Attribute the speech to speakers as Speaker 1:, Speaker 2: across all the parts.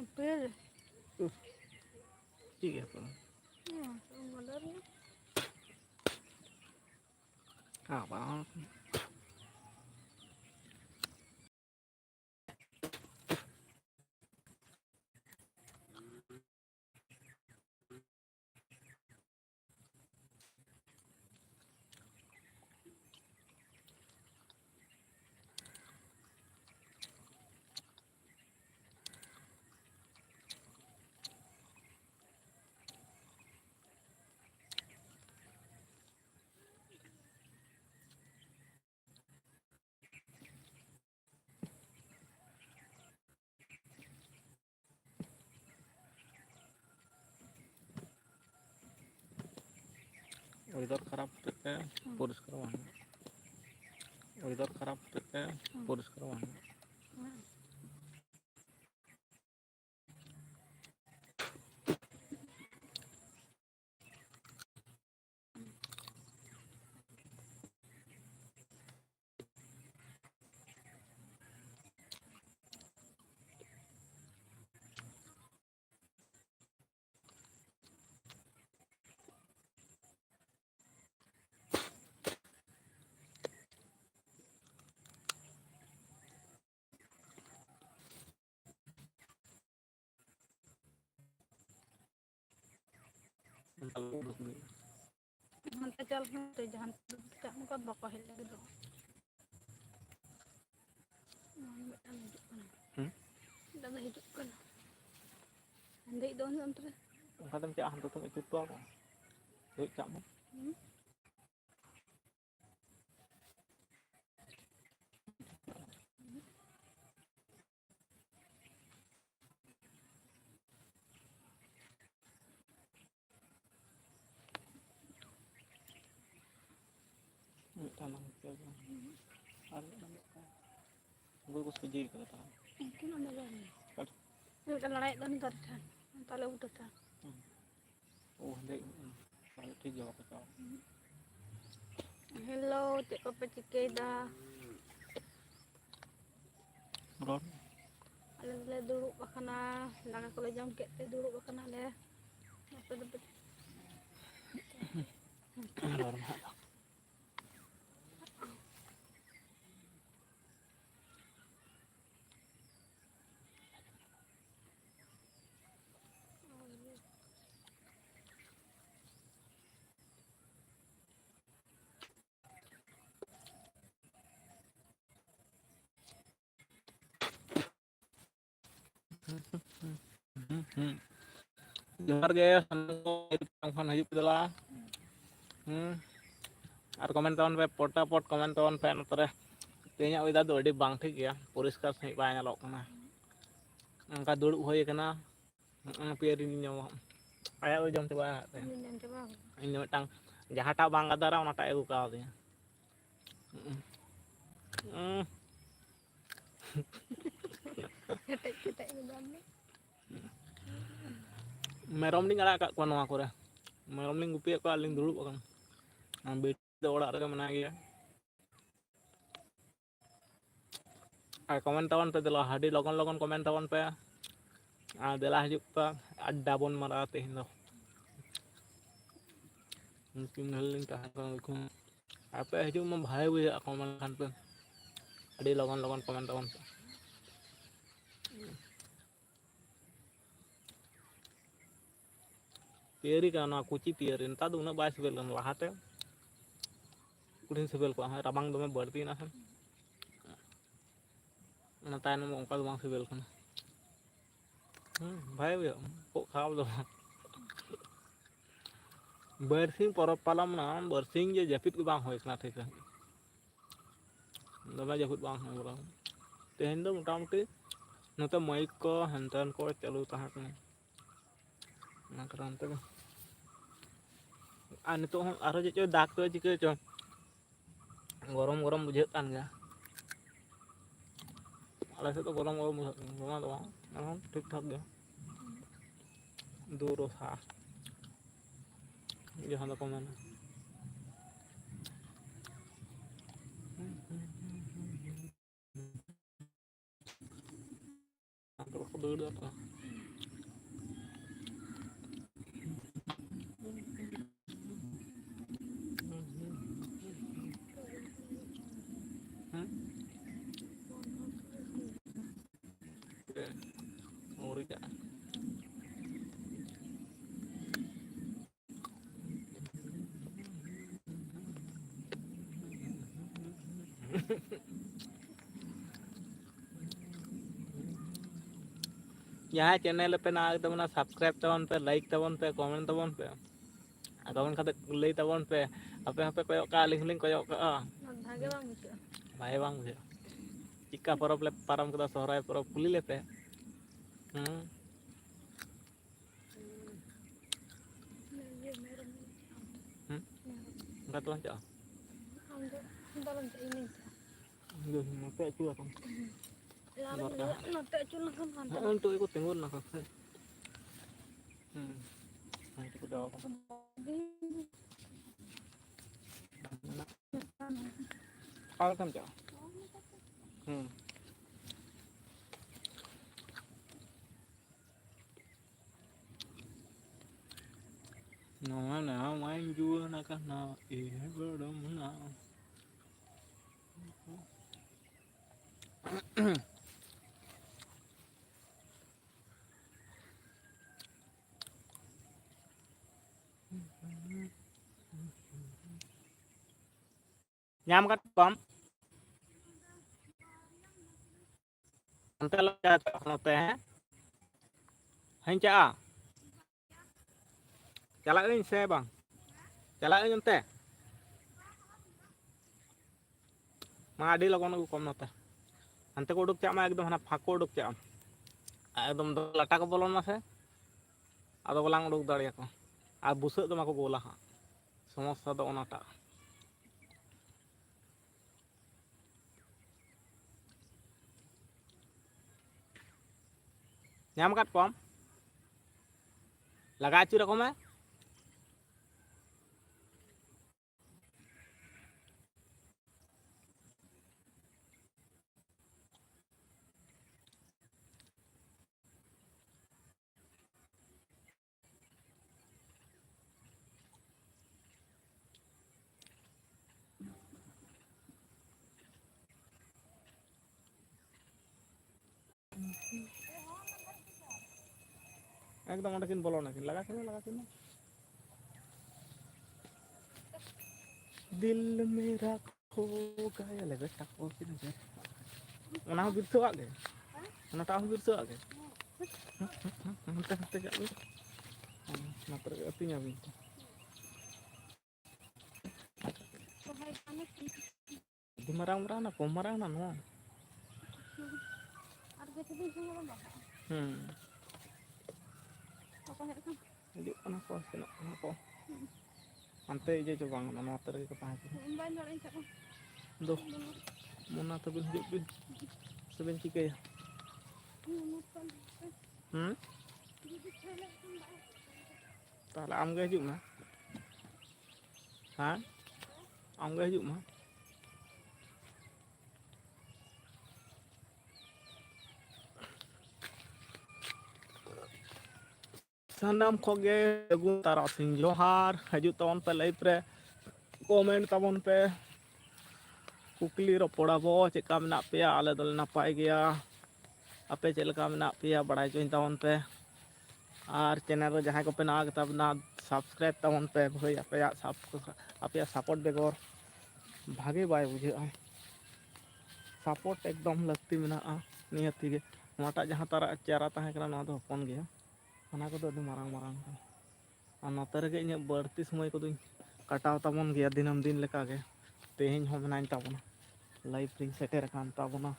Speaker 1: Hampir.
Speaker 2: Iya kan.
Speaker 1: Ya, modelnya.
Speaker 2: Apa? Weather खराब होते हैं पुरुष करवाना weather खराब होते हैं पुरुष करवाना
Speaker 1: Hantar jalan tu jangan tak muka bakal hilang gitu. Dah hidup kan. Dah hidup kan. Andai doang antara.
Speaker 2: Kadang cak hantu tuh itu tuh apa? Duit cak mau? Tanam jaga. Ada kan. Gue setuju kata.
Speaker 1: Mungkin ada lagi. Udah naik dan terkan. Antara udah kan.
Speaker 2: Oh, dek. Kalau dia jawab apa?
Speaker 1: Hello, cik apa cik dah.
Speaker 2: Ron.
Speaker 1: Ale dulu bakana, nak aku le jam ke dulu bakana le. Apa dapat?
Speaker 2: Ron. Johar ge fan hajub dela. Ar komen taon pe pota-pot komen taon pe notore. Tehnya weather do adi bang thik ya. Poriskar sahih bai nyalok kana. Angka duduk hoy kana. Piari nyama. Aya jom coba.
Speaker 1: Ini coba.
Speaker 2: Ini mitang jahatak bang kadara onata agu ka dia.
Speaker 1: Ketek-ketek ngedam.
Speaker 2: Merom ning arak kak kono aku re. Merom ning gupi aku aling dulu kan. Ambil orak rega menang ya. Ay komen tawan pe dela hadi logon komen tawan pe. Dela hajuk pe adda bon marate hindo. Mungkin haling ka ko. Apa hajuk mem bhai we komen kan pe. Adi logon komen tawan pe. Piari kana kuci piari enta do una bai sebel kan lahate. Kudin sebel ko rabang dome barti na kan. Ana tayan mo ongka bang sebel kan. Bhai we kok khao do. Bersing porop palam na bersing je japit ko bang hoy kana thik. Dome japit bang hoy. Tehen do motamoti note mic ko hantan ko chalu taha kan. Na karan te. An to aro je dak to chike cho. Gorom bujhet kan ga. Ala se to gorom bujhet. Goma do. এখন ঠিক ঠাক ga. Duro sa. Jahan ko man. Aku dulu apa? Uri ka. यहाँ channel पे ना तबना subscribe तबन पे like तबन पे comment तबन पे तबन खाते लई तबन पे आपे आपे कोयो का लिंक लिंक कोयो का
Speaker 1: भागे बांग बुझाᱹᱜᱼᱟ
Speaker 2: भाई बांग बुझे चिक्का परब ले पारम कदा सोहराय परब कुली लेते enggak tuh aja
Speaker 1: dalam ini
Speaker 2: nanti acu akan
Speaker 1: nanti acu lah kan
Speaker 2: untuk ikut tengok nak nanti udah kalau kan jauh nó nào anh vua na cả nào ý vừa đông nào nhám cắt bấm antel cha note hành cha chalain ini saya bang chalain ente madi logon aku kom note ante ko uduk cha ma ekdom hana phako uduk cha ekdom lata ko bolon na se ado golang uduk dariya ko ar busuk to mako gola ha समस्या तो ओनाटा nyam kat pom laga acu rako me एकदम अंडा किन बोलो ना किन लगा किन दिल मेरा खो गया लगे टाको किन जे ओना हो बिरसो आगे ओना टा हो बिरसो आगे हंते जाबी मात्र अतिnya bi di marang-marang na pemarang na no
Speaker 1: harga itu semua bang apa ya kan
Speaker 2: hidup anak ko sino ko ante je jo bang na mater ke pa
Speaker 1: umban orang cak
Speaker 2: do mona to bin hidup bin seben chike ya tahle am ge hidup na ha am ge hidup ma sanam khoge egu tarasing johar haju tabon pe live re comment tabon pe kukli ropoda bo cheka menak peya ale dol napai geya ape cheleka menak peya badai join tabon pe ar channel re jahay ko pe na tabna subscribe tabon pe bhai apeya support begor bhage bai bujhe support ekdom lakti menaa niyati ge mata jahan tara cara tahe kana na do hopon geya ᱚᱱᱟ ᱠᱚᱫᱚ ᱟᱹᱰᱤ ᱢᱟᱨᱟᱝ ᱠᱟᱱᱟ ᱟᱨ ᱱᱚᱛᱮ ᱨᱮᱜᱮ ᱤᱧᱟᱹᱜ ᱵᱟᱹᱲᱛᱤ ᱥᱚᱢᱚᱭ ᱠᱚᱫᱚᱧ ᱠᱟᱴᱟᱣ ᱛᱟᱵᱚᱱ ᱜᱮᱭᱟ ᱫᱤᱱᱟᱹᱢ ᱫᱤᱱ ᱞᱮᱠᱟᱜᱮ ᱛᱮᱦᱮᱧ ᱦᱚᱸ ᱢᱮᱱᱟᱧ ᱛᱟᱵᱚᱱᱟ ᱞᱟᱭᱤᱵ ᱨᱤᱧ ᱥᱮᱴᱮᱨ ᱟᱠᱟᱱ ᱛᱟᱵᱚᱱᱟ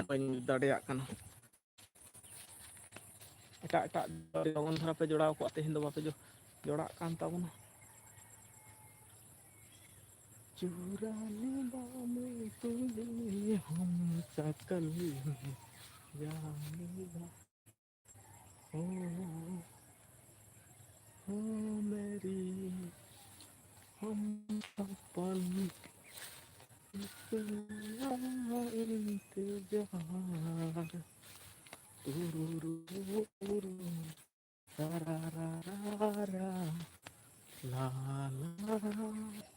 Speaker 2: ᱵᱟᱹᱧ ᱫᱟᱲᱮᱭᱟᱜ ᱠᱟᱱᱟ ᱮᱴᱟᱜ ᱞᱚᱜᱚᱱ ᱫᱷᱟᱨᱟ ᱯᱮ ᱡᱚᱲᱟᱣ ᱠᱚᱜᱼᱟ ᱛᱮᱦᱮᱧ ᱫᱚ ᱵᱟᱯᱮ ᱡᱚᱲᱟᱜ ᱠᱟᱱ ᱛᱟᱵᱚᱱᱟ चुरा ले बामें तुझे हम सकल जानेगा ओ मेरी हम अपन इंतजार तुरुरु रा रा रा रा La la la.